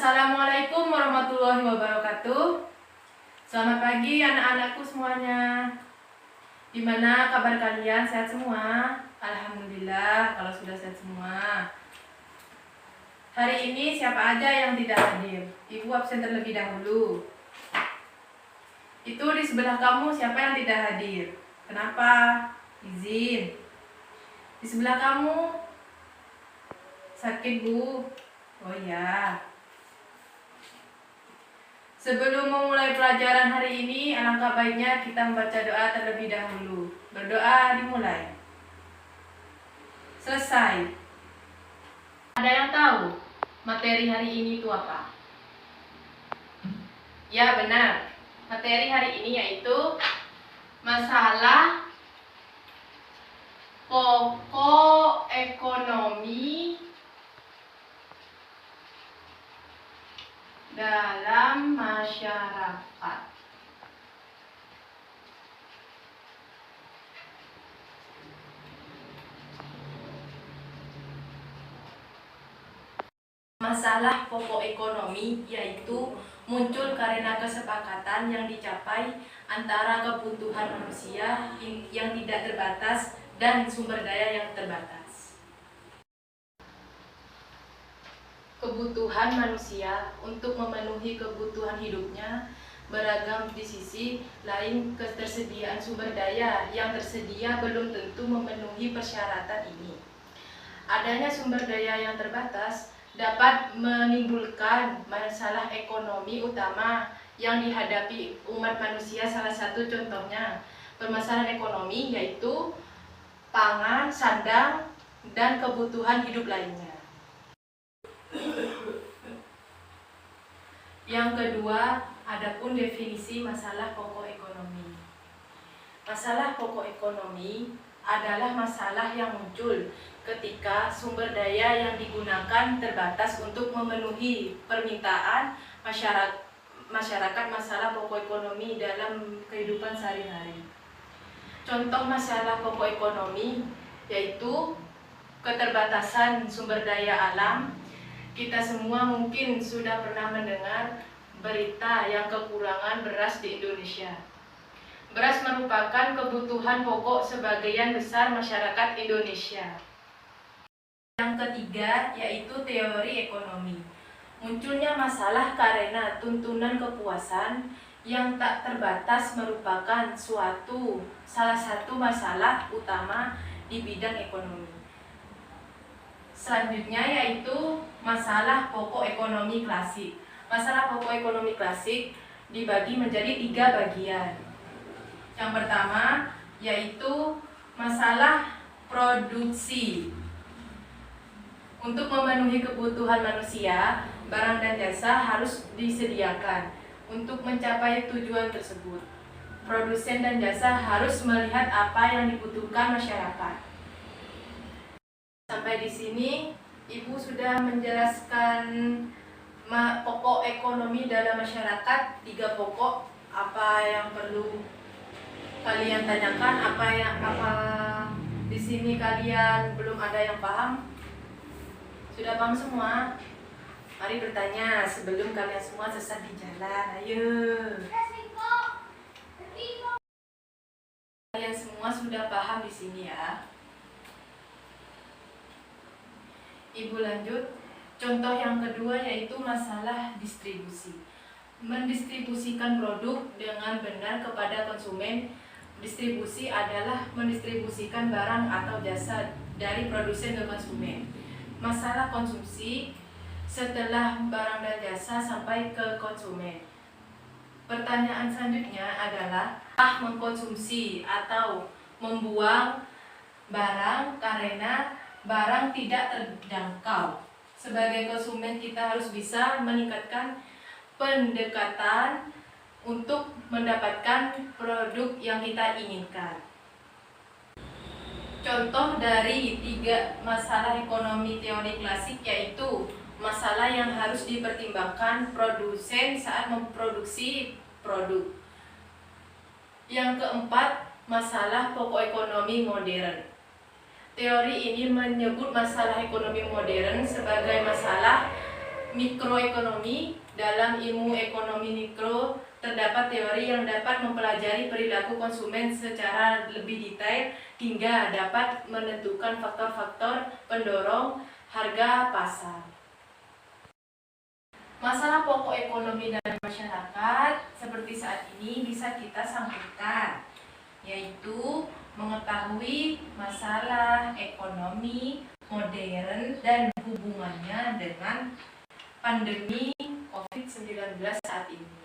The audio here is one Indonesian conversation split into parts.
Assalamualaikum warahmatullahi wabarakatuh. Selamat pagi anak-anakku semuanya. Gimana kabar kalian? Sehat semua? Alhamdulillah kalau sudah sehat semua. Hari ini siapa aja yang tidak hadir? Ibu absen terlebih dahulu. Itu di sebelah kamu siapa yang tidak hadir? Kenapa? Izin. Di sebelah kamu sakit, Bu? Oh ya. Sebelum memulai pelajaran hari ini, alangkah baiknya kita membaca doa terlebih dahulu. Berdoa dimulai. Selesai. Ada yang tahu materi hari ini itu apa? Ya, benar. Materi hari ini yaitu masalah pokok ekonomi dalam masyarakat. Masalah pokok ekonomi yaitu muncul karena kesepakatan yang dicapai antara kebutuhan manusia yang tidak terbatas dan sumber daya yang terbatas. Kebutuhan manusia untuk memenuhi kebutuhan hidupnya beragam. Di sisi lain, ketersediaan sumber daya yang tersedia belum tentu memenuhi persyaratan ini. Adanya sumber daya yang terbatas dapat menimbulkan masalah ekonomi utama yang dihadapi umat manusia. Salah satu contohnya permasalahan ekonomi yaitu pangan, sandang, dan kebutuhan hidup lainnya. Yang kedua, adapun definisi masalah pokok ekonomi. Masalah pokok ekonomi adalah masalah yang muncul ketika sumber daya yang digunakan terbatas untuk memenuhi permintaan masyarakat. Masalah pokok ekonomi dalam kehidupan sehari-hari. Contoh masalah pokok ekonomi yaitu keterbatasan sumber daya alam. Kita semua mungkin sudah pernah mendengar berita yang kekurangan beras di Indonesia. Beras merupakan kebutuhan pokok sebagian besar masyarakat Indonesia. Yang ketiga yaitu teori ekonomi. Munculnya masalah karena tuntunan kepuasan yang tak terbatas merupakan salah satu masalah utama di bidang ekonomi. Selanjutnya yaitu masalah pokok ekonomi klasik. Masalah pokok ekonomi klasik dibagi menjadi 3 bagian. Yang pertama yaitu masalah produksi. Untuk memenuhi kebutuhan manusia, barang dan jasa harus disediakan. Untuk mencapai tujuan tersebut, produsen dan jasa harus melihat apa yang dibutuhkan masyarakat. Sampai di sini, Ibu sudah menjelaskan pokok ekonomi dalam masyarakat, 3 pokok. Apa yang perlu kalian tanyakan? Apa di sini kalian belum ada yang paham? Sudah paham semua? Mari bertanya sebelum kalian semua sesat di jalan. Ayo. Kalian semua sudah paham di sini ya? Ibu lanjut. Contoh yang kedua yaitu masalah distribusi. Mendistribusikan produk dengan benar kepada konsumen. Distribusi adalah mendistribusikan barang atau jasa dari produsen ke konsumen. Masalah konsumsi setelah barang dan jasa sampai ke konsumen. Pertanyaan selanjutnya adalah mengkonsumsi atau membuang barang karena barang tidak terjangkau. Sebagai konsumen kita harus bisa meningkatkan pendekatan untuk mendapatkan produk yang kita inginkan. Contoh dari 3 masalah ekonomi teori klasik yaitu masalah yang harus dipertimbangkan produsen saat memproduksi produk. Yang keempat, masalah pokok ekonomi modern. Teori ini menyebut masalah ekonomi modern sebagai masalah Mikroekonomi. Dalam ilmu ekonomi mikro terdapat teori yang dapat mempelajari perilaku konsumen secara lebih detail hingga dapat menentukan faktor-faktor pendorong harga pasar. Masalah pokok ekonomi dan masyarakat seperti saat ini bisa kita sampaikan, yaitu mengetahui masalah ekonomi modern dan hubungannya dengan pandemi COVID-19 saat ini.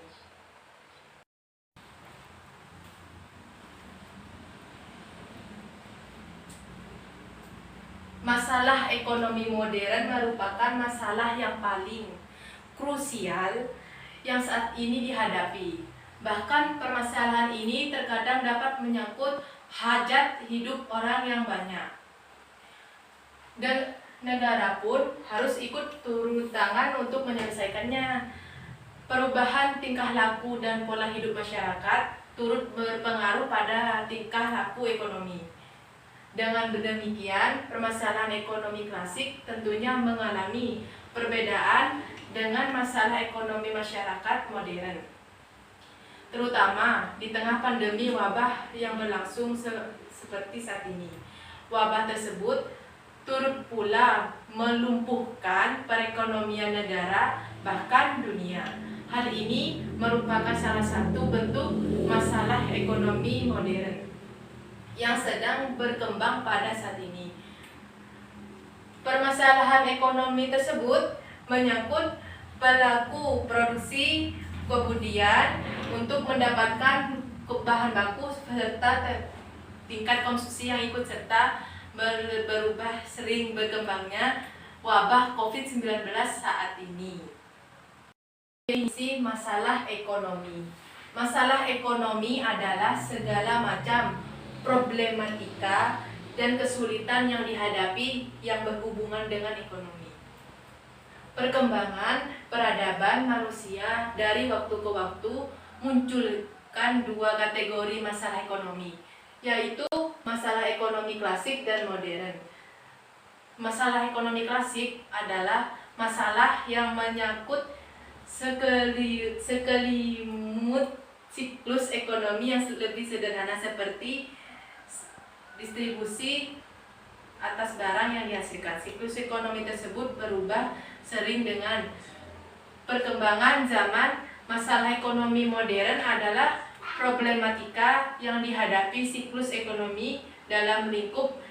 Masalah ekonomi modern merupakan masalah yang paling krusial yang saat ini dihadapi. Bahkan permasalahan ini terkadang dapat menyangkut hajat hidup orang yang banyak. Dan negara pun harus ikut turun tangan untuk menyelesaikannya. Perubahan tingkah laku dan pola hidup masyarakat turut berpengaruh pada tingkah laku ekonomi. Dengan demikian, permasalahan ekonomi klasik tentunya mengalami perbedaan dengan masalah ekonomi masyarakat modern. Terutama di tengah pandemi wabah yang berlangsung seperti saat ini. Wabah tersebut turut pula melumpuhkan perekonomian negara bahkan dunia. Hal ini merupakan salah satu bentuk masalah ekonomi modern yang sedang berkembang pada saat ini. Permasalahan ekonomi tersebut menyangkut pelaku produksi kemudian untuk mendapatkan bahan baku serta tingkat konsumsi yang ikut serta berubah sering berkembangnya wabah COVID-19 saat ini. Definisi masalah ekonomi. Masalah ekonomi adalah segala macam problematika dan kesulitan yang dihadapi yang berhubungan dengan ekonomi. Perkembangan peradaban manusia dari waktu ke waktu munculkan dua kategori masalah ekonomi, yaitu masalah ekonomi klasik dan modern. Masalah ekonomi klasik adalah masalah yang menyangkut sekelimut siklus ekonomi yang lebih sederhana seperti distribusi atas barang yang dihasilkan. Siklus ekonomi tersebut berubah sering dengan perkembangan zaman. Masalah ekonomi modern adalah problematika yang dihadapi siklus ekonomi dalam lingkup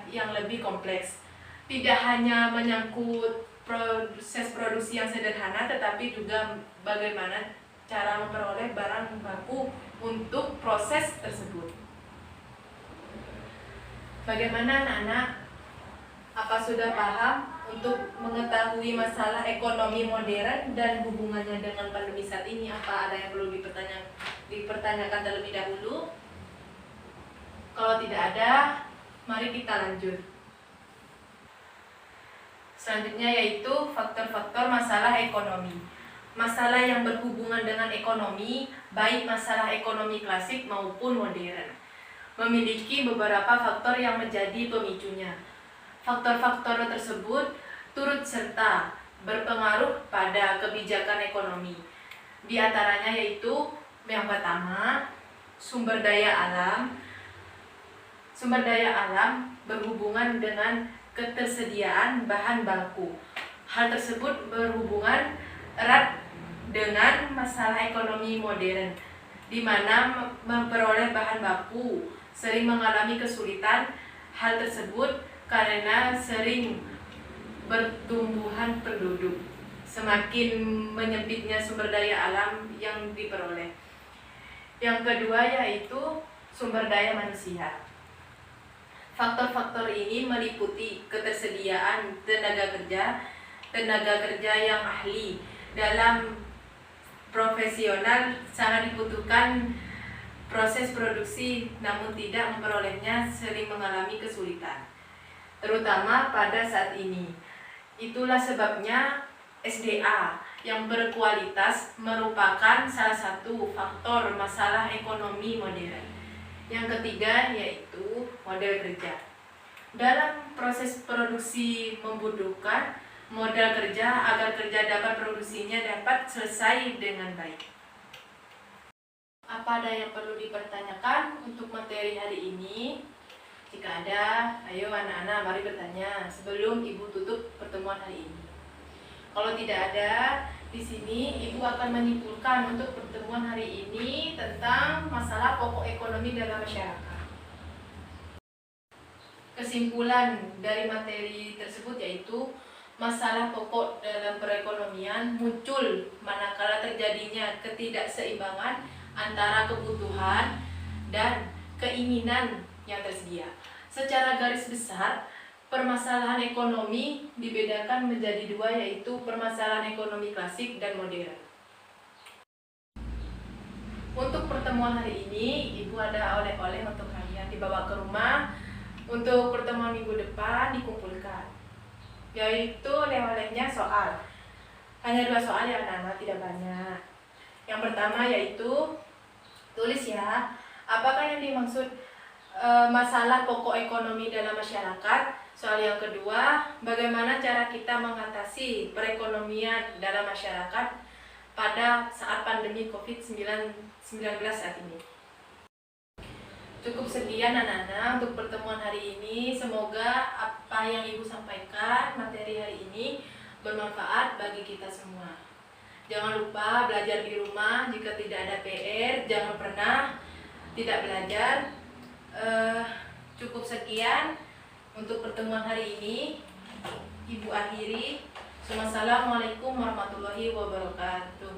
yang lebih kompleks. Tidak hanya menyangkut proses produksi yang sederhana, tetapi juga bagaimana cara memperoleh barang baku untuk proses tersebut. Bagaimana anak-anak? Apa sudah paham untuk mengetahui masalah ekonomi modern dan hubungannya dengan pandemi saat ini? Apa ada yang perlu dipertanyakan terlebih dahulu? Kalau tidak ada, mari kita lanjut. Selanjutnya yaitu faktor-faktor masalah ekonomi. Masalah yang berhubungan dengan ekonomi, baik masalah ekonomi klasik maupun modern, memiliki beberapa faktor yang menjadi pemicunya. Faktor-faktor tersebut turut serta berpengaruh pada kebijakan ekonomi. Di antaranya yaitu yang pertama, sumber daya alam. Sumber daya alam berhubungan dengan ketersediaan bahan baku. Hal tersebut berhubungan erat dengan masalah ekonomi modern, di mana memperoleh bahan baku sering mengalami kesulitan. Hal tersebut karena sering bertumbuhan penduduk, semakin menyempitnya sumber daya alam yang diperoleh. Yang kedua yaitu sumber daya manusia. Faktor-faktor ini meliputi ketersediaan tenaga kerja yang ahli dalam profesional. Sangat dibutuhkan proses produksi, namun tidak memperolehnya sering mengalami kesulitan, terutama pada saat ini. Itulah sebabnya SDA yang berkualitas merupakan salah satu faktor masalah ekonomi modern. Yang ketiga yaitu model kerja. Dalam proses produksi membutuhkan modal kerja agar kerja dapat produksinya dapat selesai dengan baik. Apa ada yang perlu dipertanyakan untuk materi hari ini? Jika ada, ayo anak-anak mari bertanya sebelum Ibu tutup pertemuan hari ini. Kalau tidak ada, di sini Ibu akan menyimpulkan untuk pertemuan hari ini tentang masalah pokok ekonomi dalam masyarakat. Kesimpulan dari materi tersebut yaitu masalah pokok dalam perekonomian muncul manakala terjadinya ketidakseimbangan antara kebutuhan dan keinginan yang tersedia. Secara garis besar, permasalahan ekonomi dibedakan menjadi dua, yaitu permasalahan ekonomi klasik dan modern. Untuk pertemuan hari ini, Ibu ada oleh-oleh untuk kalian dibawa ke rumah. Untuk pertemuan minggu depan dikumpulkan, yaitu oleh-olehnya soal. Hanya 2 soal ya anak-anak, tidak banyak. Yang pertama yaitu tulis ya, apakah yang dimaksud masalah pokok ekonomi dalam masyarakat. Soal yang kedua, bagaimana cara kita mengatasi perekonomian dalam masyarakat pada saat pandemi COVID-19 saat ini. Cukup sekian anak-anak untuk pertemuan hari ini. Semoga apa yang Ibu sampaikan materi hari ini bermanfaat bagi kita semua. Jangan lupa belajar di rumah. Jika tidak ada PR, jangan pernah tidak belajar. Cukup sekian untuk pertemuan hari ini. Ibu akhiri. Wassalamualaikum warahmatullahi wabarakatuh.